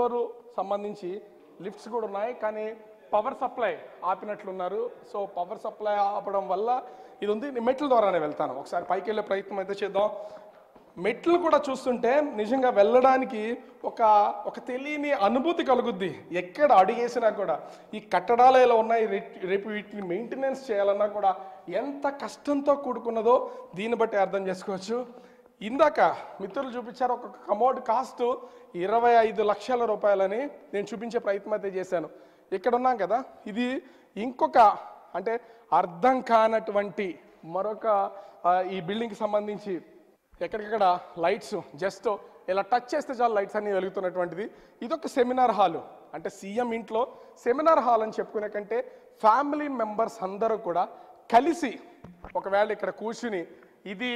Floor సంబంధించి lifts కూడా ఉన్నాయి, కానీ పవర్ సప్లై ఆపినట్లున్నారు. సో పవర్ సప్లై ఆపడం వల్ల ఇది ఉంది. మెట్ల ద్వారానే వెళ్తాను, ఒకసారి పైకి వెళ్ళే ప్రయత్నం అయితే చేద్దాం. మెట్లు కూడా చూస్తుంటే నిజంగా వెళ్ళడానికి ఒక తెలియని అనుభూతి కలుగుద్ది. ఎక్కడ అడుగేసినా కూడా ఈ కట్టడాలు ఎలా ఉన్నాయి, రేపు వీటిని మెయింటెనెన్స్ చేయాలన్నా కూడా ఎంత కష్టంతో కూడుకున్నదో దీన్ని బట్టి అర్థం చేసుకోవచ్చు. ఇందాక మిత్రులు చూపించారు ఒక కమోడ్ కాస్ట్ 25 లక్షల రూపాయలని నేను చూపించే ప్రయత్నం అయితే చేశాను. ఇక్కడ ఉన్నాం కదా, ఇది ఇంకొక అంటే అర్థం కానటువంటి మరొక ఈ బిల్డింగ్కి సంబంధించి ఎక్కడికక్కడ లైట్స్ జస్ట్ ఇలా టచ్ చేస్తే చాలు లైట్స్ అన్ని వెలుగుతున్నటువంటిది. ఇదొక సెమినార్ హాలు, అంటే సీఎం ఇంట్లో సెమినార్ హాల్ అని చెప్పుకునే కంటే ఫ్యామిలీ మెంబర్స్ అందరూ కూడా కలిసి ఒకవేళ ఇక్కడ కూర్చుని, ఇది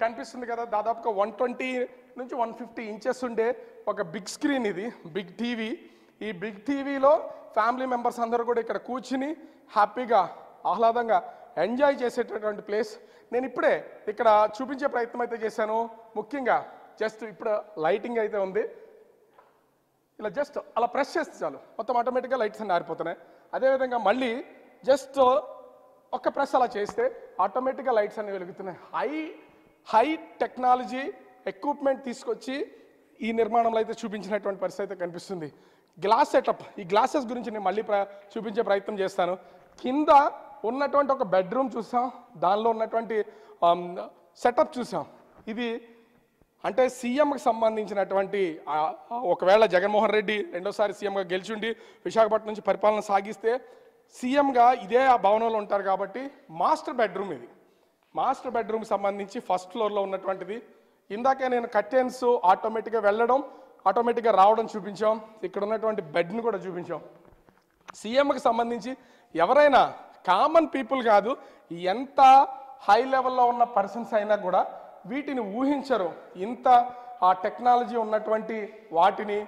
కనిపిస్తుంది కదా దాదాపుగా 120 నుంచి 150 ఇంచెస్ ఉండే ఒక బిగ్ స్క్రీన్, ఇది బిగ్ టీవీ. ఈ బిగ్ టీవీలో ఫ్యామిలీ మెంబర్స్ అందరూ కూడా ఇక్కడ కూర్చుని హ్యాపీగా ఆహ్లాదంగా ఎంజాయ్ చేసేటటువంటి ప్లేస్. నేను ఇప్పుడే ఇక్కడ చూపించే ప్రయత్నం అయితే చేశాను. ముఖ్యంగా జస్ట్ ఇప్పుడు లైటింగ్ అయితే ఉంది, ఇలా జస్ట్ అలా ప్రెస్ చేస్తే చాలు మొత్తం ఆటోమేటిక్గా లైట్స్ అన్ని ఆరిపోతున్నాయి. అదేవిధంగా మళ్ళీ జస్ట్ ఒక ప్రెస్ అలా చేస్తే ఆటోమేటిక్గా లైట్స్ అన్ని వెలుగుతున్నాయి. హై టెక్నాలజీ ఎక్విప్మెంట్ తీసుకొచ్చి ఈ నిర్మాణంలో అయితే చూపించినటువంటి పరిస్థితి అయితే కనిపిస్తుంది. గ్లాస్ సెటప్, ఈ గ్లాసెస్ గురించి నేను మళ్ళీ చూపించే ప్రయత్నం చేస్తాను. కింద ఉన్నటువంటి ఒక బెడ్రూమ్ చూసాం, దానిలో ఉన్నటువంటి సెటప్ చూసాం. ఇది అంటే సీఎంకి సంబంధించినటువంటి ఒకవేళ జగన్మోహన్ రెడ్డి రెండోసారి సీఎంగా గెలిచిండి విశాఖపట్నం నుంచి పరిపాలన సాగిస్తే సీఎంగా ఇదే ఆ భవనంలో ఉంటారు కాబట్టి మాస్టర్ బెడ్రూమ్ ఇది. మాస్టర్ బెడ్రూమ్కి సంబంధించి ఫస్ట్ ఫ్లోర్లో ఉన్నటువంటిది. ఇందాకే నేను కర్టెన్స్ ఆటోమేటిక్గా వెళ్ళడం ఆటోమేటిక్గా రావడం చూపించాం. ఇక్కడ ఉన్నటువంటి బెడ్ని కూడా చూపించాం. సీఎంకి సంబంధించి ఎవరైనా కామన్ పీపుల్ కాదు, ఎంత హై లెవెల్లో ఉన్న పర్సన్స్ అయినా కూడా వీటిని ఊహించరు. ఇంత ఆ టెక్నాలజీ ఉన్నటువంటి వాటిని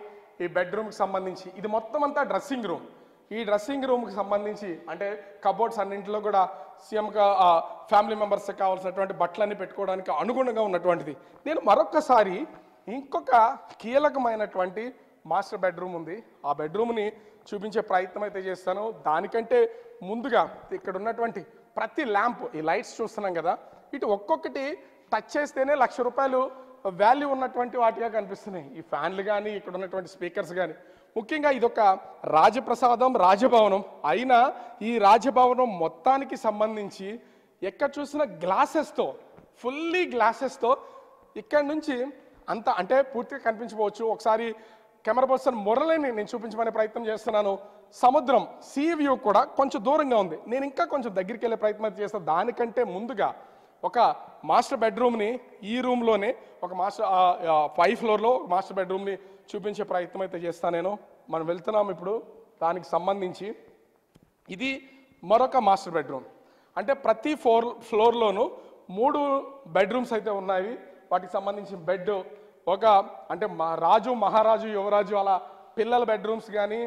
ఈ బెడ్రూమ్కి సంబంధించి. ఇది మొత్తం అంతా డ్రెస్సింగ్ రూమ్. ఈ డ్రెస్సింగ్ రూమ్కి సంబంధించి అంటే కబోర్డ్స్ అన్నింటిలో కూడా సీఎంగా ఫ్యామిలీ మెంబర్స్కి కావాల్సినటువంటి బట్టలన్నీ పెట్టుకోవడానికి అనుగుణంగా ఉన్నటువంటిది. నేను మరొక్కసారి ఇంకొక కీలకమైనటువంటి మాస్టర్ బెడ్రూమ్ ఉంది, ఆ బెడ్రూమ్ని చూపించే ప్రయత్నం అయితే చేస్తాను. దానికంటే ముందుగా ఇక్కడ ఉన్నటువంటి ప్రతి ల్యాంప్, ఈ లైట్స్ చూస్తున్నాం కదా, ఇటు ఒక్కొక్కటి టచ్ చేస్తేనే ₹1,00,000 వాల్యూ ఉన్నటువంటి వాటిగా కనిపిస్తున్నాయి. ఈ ఫ్యాన్లు కానీ ఇక్కడ ఉన్నటువంటి స్పీకర్స్ కానీ. ముఖ్యంగా ఇదొక రాజప్రసాదం, రాజభవనం అయినా ఈ రాజభవనం మొత్తానికి సంబంధించి ఎక్కడ చూసిన గ్లాసెస్తో, ఫుల్లీ గ్లాసెస్తో ఇక్కడ నుంచి అంత అంటే పూర్తిగా కనిపించవచ్చు. ఒకసారి కెమెరా పర్సన్ మురళిని నేను చూపించమనే ప్రయత్నం చేస్తున్నాను. సముద్రం సీ వ్యూ కూడా కొంచెం దూరంగా ఉంది, నేను ఇంకా కొంచెం దగ్గరికి వెళ్ళే ప్రయత్నం చేస్తాను. దానికంటే ముందుగా ఒక మాస్టర్ బెడ్రూమ్ని ఈ రూమ్లోనే ఒక మాస్టర్ 5th ఫ్లోర్లో మాస్టర్ బెడ్రూమ్ని చూపించే ప్రయత్నం అయితే చేస్తాను నేను. మనం వెళ్తున్నాం ఇప్పుడు దానికి సంబంధించి. ఇది మరొక మాస్టర్ బెడ్రూమ్. అంటే ప్రతి ఫ్లోర్లోనూ 3 బెడ్రూమ్స్ అయితే ఉన్నాయి. వాటికి సంబంధించి బెడ్ ఒక అంటే రాజు, మహారాజు, యువరాజు అలా పిల్లల బెడ్రూమ్స్ కానీ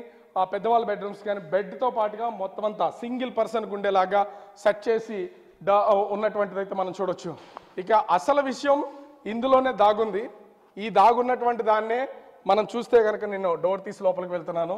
పెద్దవాళ్ళ బెడ్రూమ్స్ కానీ బెడ్తో పాటుగా మొత్తం అంతా సింగిల్ పర్సన్కి ఉండేలాగా సెట్ చేసి ఉన్నటువంటిది అయితే మనం చూడొచ్చు. ఇక అసలు విషయం ఇందులోనే దాగుంది. ఈ దాగున్నటువంటి దాన్నే మనం చూస్తే కనుక నేను డోర్ తీసి లోపలికి వెళ్తున్నాను.